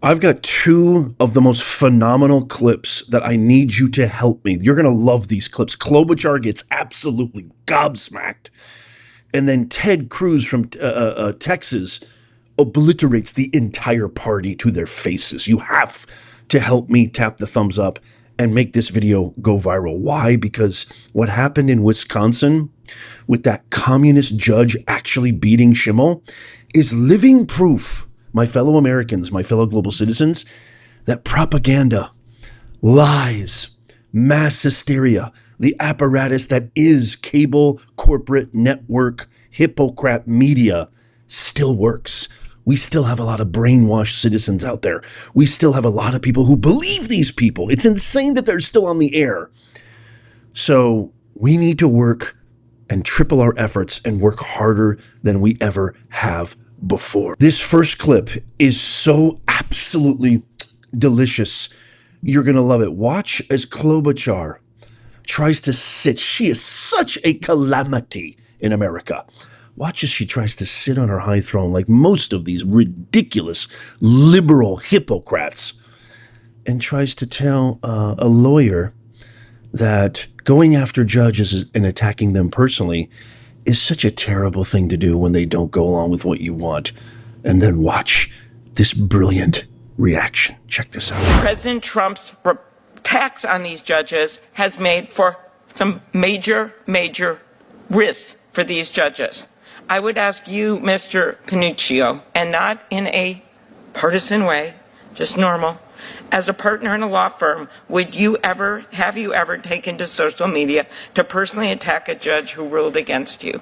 I've got two of the most phenomenal clips that I need you to help me. You're going to love these clips. Klobuchar gets absolutely gobsmacked. And then Ted Cruz from Texas obliterates the entire party to their faces. You have to help me tap the thumbs up and make this video go viral. Why? Because what happened in Wisconsin with that communist judge actually beating Schimmel is living proof, my fellow Americans, my fellow global citizens, that propaganda, lies, mass hysteria, the apparatus that is cable, corporate, network, hypocrite media still works. We still have a lot of brainwashed citizens out there. We still have a lot of people who believe these people. It's insane that they're still on the air. So we need to work and triple our efforts and work harder than we ever have before. This first clip is so absolutely delicious. You're going to love it. Watch as Klobuchar tries to sit. She is such a calamity in America. Watch as she tries to sit on her high throne like most of these ridiculous liberal hypocrites and tries to tell a lawyer that going after judges and attacking them personally is such a terrible thing to do when they don't go along with what you want. And then watch this brilliant reaction. Check this out. President Trump's attacks on these judges has made for some major risks for these judges. I would ask you, Mr. Panuccio, and not in a partisan way, just normal, as a partner in a law firm, have you ever taken to social media to personally attack a judge who ruled against you?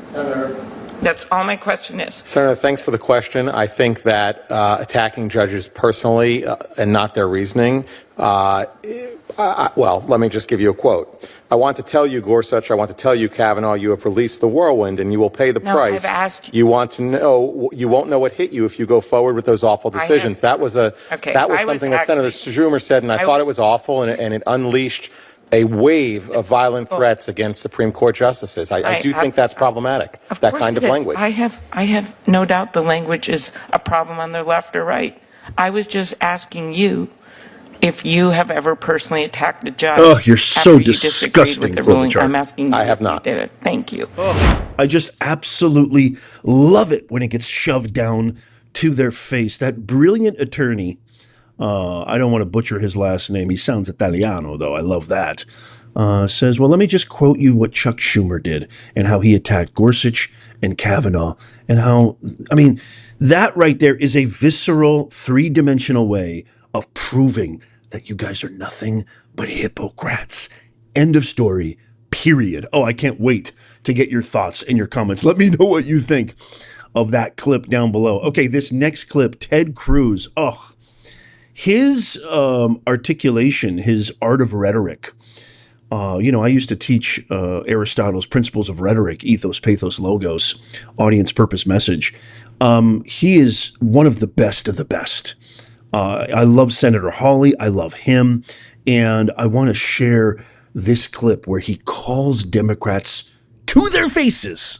Senator. That's all my question is. Senator, thanks for the question. I think that attacking judges personally and not their reasoning, well, let me just give you a quote. I want to tell you, Gorsuch, I want to tell you, Kavanaugh, you have released the whirlwind and you will pay the price. I've asked you want to know, you won't know what hit you if you go forward with those awful decisions. That was something that Senator Schumer said, and I thought it was awful, and it unleashed a wave of violent threats against Supreme Court justices. I do think that's problematic, that kind of language. I have no doubt the language is a problem on the left or right. I was just asking you if you have ever personally attacked a judge. Oh, you're so disgusting, Klobuchar. I'm asking you. I have not. Did it. Thank you. Oh, I just absolutely love it when it gets shoved down to their face. That brilliant attorney, I don't want to butcher his last name. He sounds Italiano, though. I love that. Says, well, let me just quote you what Chuck Schumer did and how he attacked Gorsuch and Kavanaugh and how, I mean, that right there is a visceral, three-dimensional way of proving that you guys are nothing but hypocrites. End of story, period. Oh, I can't wait to get your thoughts and your comments. Let me know what you think of that clip down below. Okay, this next clip, Ted Cruz. Oh, his articulation, his art of rhetoric. I used to teach Aristotle's principles of rhetoric, ethos, pathos, logos, audience, purpose, message. He is one of the best of the best. I love Senator Hawley. I love him. And I want to share this clip where he calls Democrats to their faces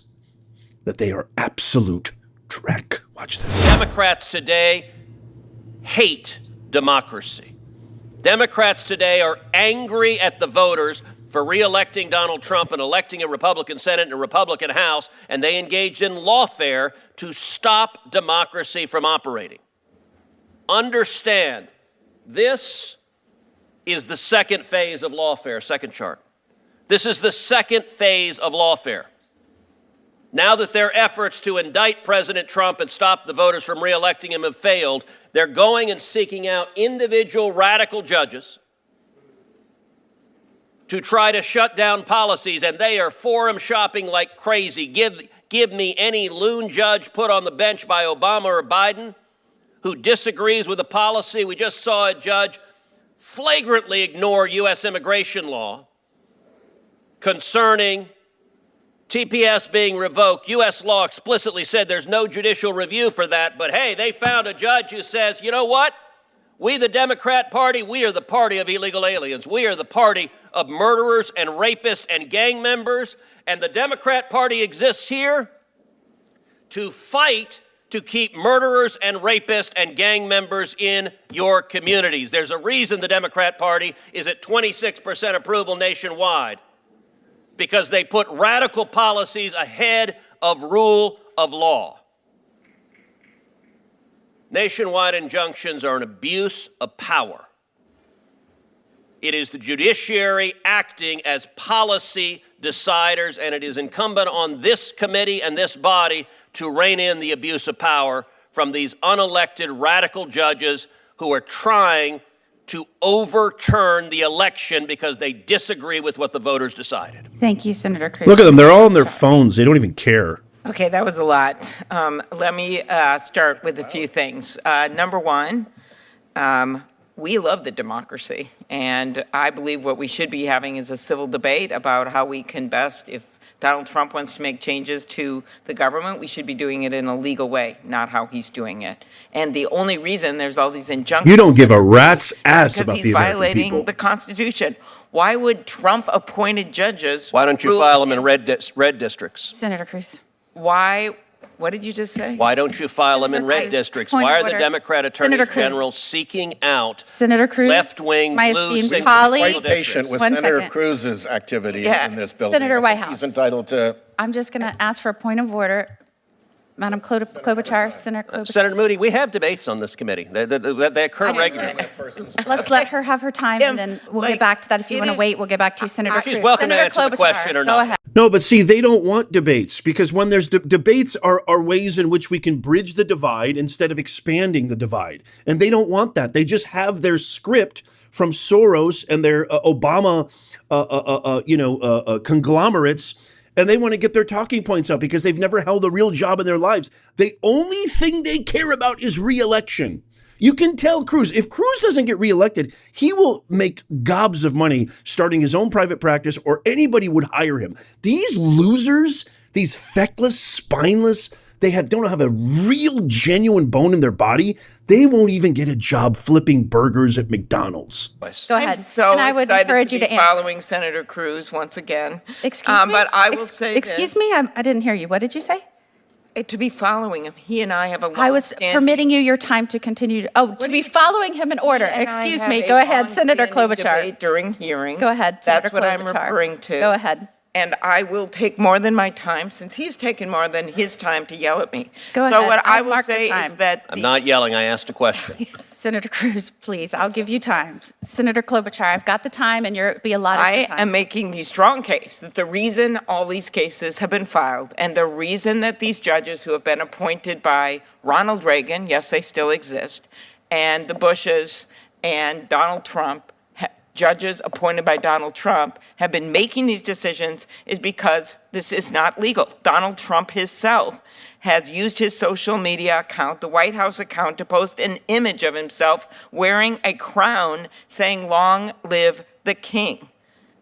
that they are absolute dreck. Watch this. Democrats today hate democracy. Democrats today are angry at the voters for re-electing Donald Trump and electing a Republican Senate and a Republican House, and they engaged in lawfare to stop democracy from operating. Understand, this is the second phase of lawfare. Second chart. This is the second phase of lawfare. Now that their efforts to indict President Trump and stop the voters from re-electing him have failed, they're going and seeking out individual radical judges to try to shut down policies, and they are forum shopping like crazy. Give me any loon judge put on the bench by Obama or Biden who disagrees with a policy. We just saw a judge flagrantly ignore U.S. immigration law concerning TPS being revoked. U.S. law explicitly said there's no judicial review for that, but hey, they found a judge who says, you know what? We, the Democrat Party, we are the party of illegal aliens. We are the party of murderers and rapists and gang members, and the Democrat Party exists here to fight to keep murderers and rapists and gang members in your communities. There's a reason the Democrat Party is at 26% approval nationwide, because they put radical policies ahead of rule of law. Nationwide injunctions are an abuse of power. It is the judiciary acting as policy deciders, and it is incumbent on this committee and this body to rein in the abuse of power from these unelected radical judges who are trying to overturn the election because they disagree with what the voters decided. Thank you, Senator Cruz. Look at them. They're all on their phones. They don't even care. Okay, that was a lot. Let me start with a few things. Number one, we love the democracy, and I believe what we should be having is a civil debate about how we can best, if Donald Trump wants to make changes to the government, we should be doing it in a legal way, not how he's doing it. And the only reason there's all these injunctions— You don't give a rat's ass about because the he's American violating people. the Constitution. Why would Trump-appointed judges— Why don't you rule file them in against— red districts? Senator Cruz. Why? What did you just say? Why don't you file them in Senator red Cruz, districts? point Why of are the order. Democrat attorneys Senator Cruz. general seeking out Senator Cruz. left-wing my blue esteemed single colleague. district? Patient with One Senator second. Cruz's activities Yeah. in this building. Senator I think Whitehouse. He's entitled to. I'm just going to ask for a point of order. Madam Klobuchar, Senator Klobuchar. Senator Moody, we have debates on this committee. They occur regularly. Let's let her have her time, and then we'll get back to that. If you it want to is- wait, we'll get back to you, Senator Cruz. She's welcome to Senator answer the Klobuchar, question or go not. ahead. No, but see, they don't want debates, because when there's debates are ways in which we can bridge the divide instead of expanding the divide. And they don't want that. They just have their script from Soros and their Obama, conglomerates, and they want to get their talking points out because they've never held a real job in their lives. The only thing they care about is re-election. You can tell Cruz, if Cruz doesn't get reelected, he will make gobs of money starting his own private practice, or anybody would hire him. These losers, these feckless, spineless, don't have a real, genuine bone in their body. They won't even get a job flipping burgers at McDonald's. Go ahead. I'm so and I would excited encourage to you be to answer. following Senator Cruz once again. Excuse me? But I will say Excuse this, me? I didn't hear you. What did you say? to be following him. He and I have a I was long-standing— permitting you your time to continue. To be following him in order. He and I Excuse have me. a Go ahead, Senator long-standing Klobuchar. debate during hearing. Go ahead, That's Senator what I'm Klobuchar. referring to. Go ahead. And I will take more than my time, since he's taken more than his time to yell at me. Go So ahead. what I I'll will mark the say time. is that I'm not yelling. I asked a question. Senator Cruz, please. I'll give you time. Senator Klobuchar, I've got the time, and you'll be allotted I the time. am making the strong case that the reason all these cases have been filed, and the reason that these judges who have been appointed by Ronald Reagan, yes, they still exist, and the Bushes and Donald Trump, judges appointed by Donald Trump, have been making these decisions is because this is not legal. Donald Trump himself has used his social media account, the White House account, to post an image of himself wearing a crown saying, "Long live the king."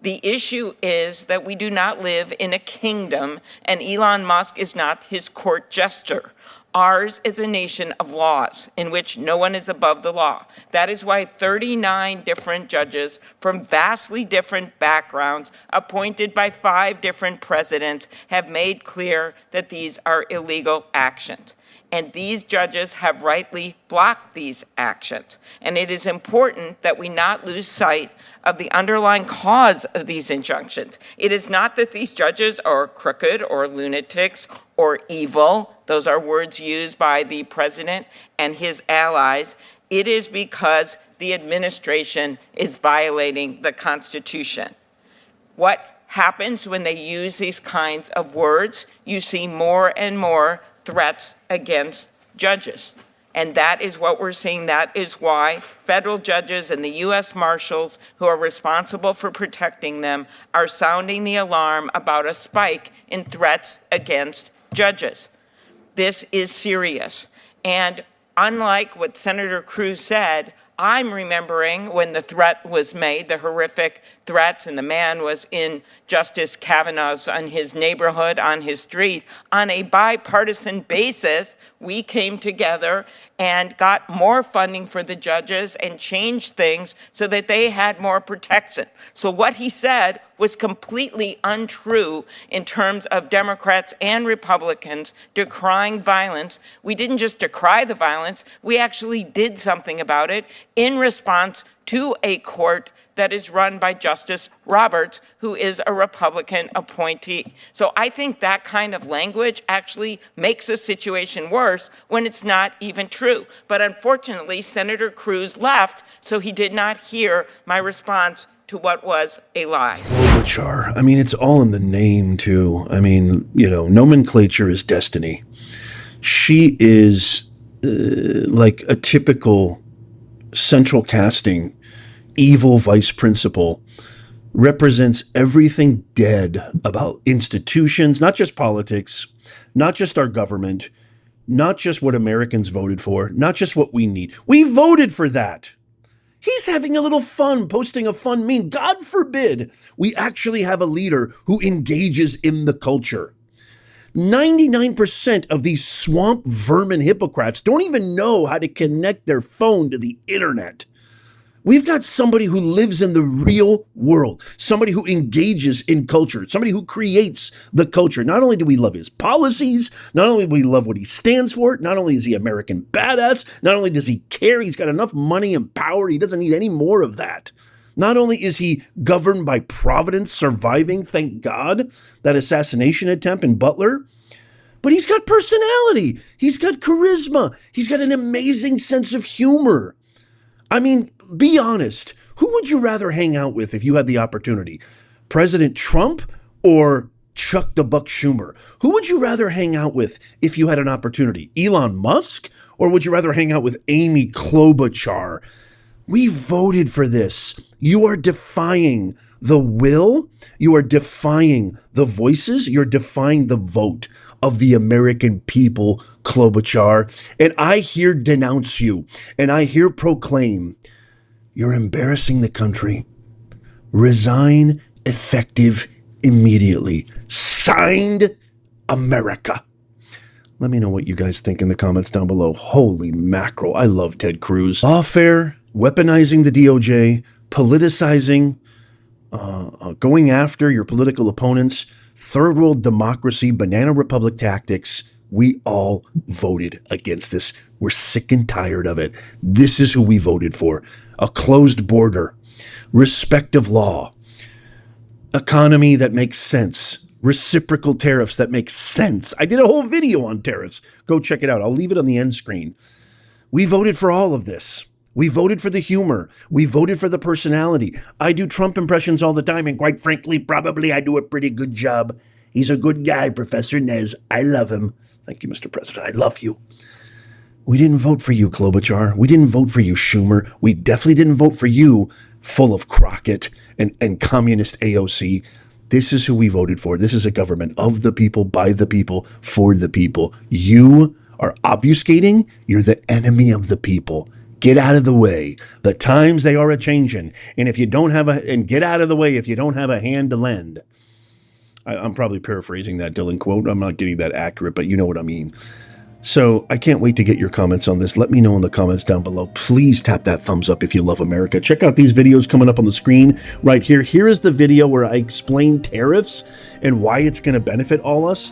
The issue is that we do not live in a kingdom, and Elon Musk is not his court jester. Ours is a nation of laws in which no one is above the law. That is why 39 different judges from vastly different backgrounds, appointed by 5 different presidents, have made clear that these are illegal actions. And these judges have rightly blocked these actions. And it is important that we not lose sight of the underlying cause of these injunctions. It is not that these judges are crooked or lunatics or evil. Those are words used by the president and his allies. It is because the administration is violating the Constitution. What happens when they use these kinds of words? You see more and more threats against judges. And that is what we're seeing. That is why federal judges and the U.S. Marshals, who are responsible for protecting them, are sounding the alarm about a spike in threats against judges. This is serious. And unlike what Senator Cruz said, I'm remembering when the threat was made, the horrific threats, and the man was in Justice Kavanaugh's, on his neighborhood, on his street. On a bipartisan basis, we came together and got more funding for the judges and changed things so that they had more protection. So what he said was completely untrue in terms of Democrats and Republicans decrying violence. We didn't just decry the violence, we actually did something about it in response to a court that is run by Justice Roberts, who is a Republican appointee. So I think that kind of language actually makes the situation worse when it's not even true. But unfortunately, Senator Cruz left, so he did not hear my response to what was a lie. Klobuchar. I mean, it's all in the name, too. I mean, you know, nomenclature is destiny. She is like a typical central casting evil vice principal, represents everything dead about institutions, not just politics, not just our government, not just what Americans voted for, not just what we need. We voted for that. He's having a little fun, posting a fun meme. God forbid we actually have a leader who engages in the culture. 99% of these swamp vermin hypocrites don't even know how to connect their phone to the internet. We've got somebody who lives in the real world, somebody who engages in culture, somebody who creates the culture. Not only do we love his policies, not only do we love what he stands for, not only is he American badass, not only does he care, he's got enough money and power, he doesn't need any more of that. Not only is he governed by providence, surviving, thank God, that assassination attempt in Butler, but he's got personality, he's got charisma, he's got an amazing sense of humor. I mean, be honest. Who would you rather hang out with if you had the opportunity? President Trump or Chuck the Buck Schumer? Who would you rather hang out with if you had an opportunity? Elon Musk? Or would you rather hang out with Amy Klobuchar? We voted for this. You are defying the will. You are defying the voices. You're defying the vote of the American people, Klobuchar. And I here denounce you. And I here proclaim, you're embarrassing the country. Resign effective immediately. Signed, America. Let me know what you guys think in the comments down below. Holy mackerel. I love Ted Cruz. Lawfare, weaponizing the DOJ, politicizing, going after your political opponents, third world democracy, banana republic tactics. We all voted against this. We're sick and tired of it. This is who we voted for. A closed border, respect of law, economy that makes sense, reciprocal tariffs that make sense. I did a whole video on tariffs. Go check it out. I'll leave it on the end screen. We voted for all of this. We voted for the humor. We voted for the personality. I do Trump impressions all the time, and quite frankly, probably I do a pretty good job. He's a good guy, Professor Nez. I love him. Thank you, Mr. President. I love you. We didn't vote for you, Klobuchar. We didn't vote for you, Schumer. We definitely didn't vote for you, full of Crockett and communist AOC. This is who we voted for. This is a government of the people, by the people, for the people. You are obfuscating. You're the enemy of the people. Get out of the way. The times they are a-changing. And if you don't have and get out of the way if you don't have a hand to lend. I'm probably paraphrasing that Dylan quote. I'm not getting that accurate, but you know what I mean. So I can't wait to get your comments on this. Let me know in the comments down below. Please tap that thumbs up if you love America. Check out these videos coming up on the screen right here. Here is the video where I explain tariffs and why it's going to benefit all us.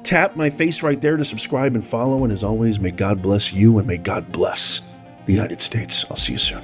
Tap my face right there to subscribe and follow. And as always, may God bless you and may God bless the United States. I'll see you soon.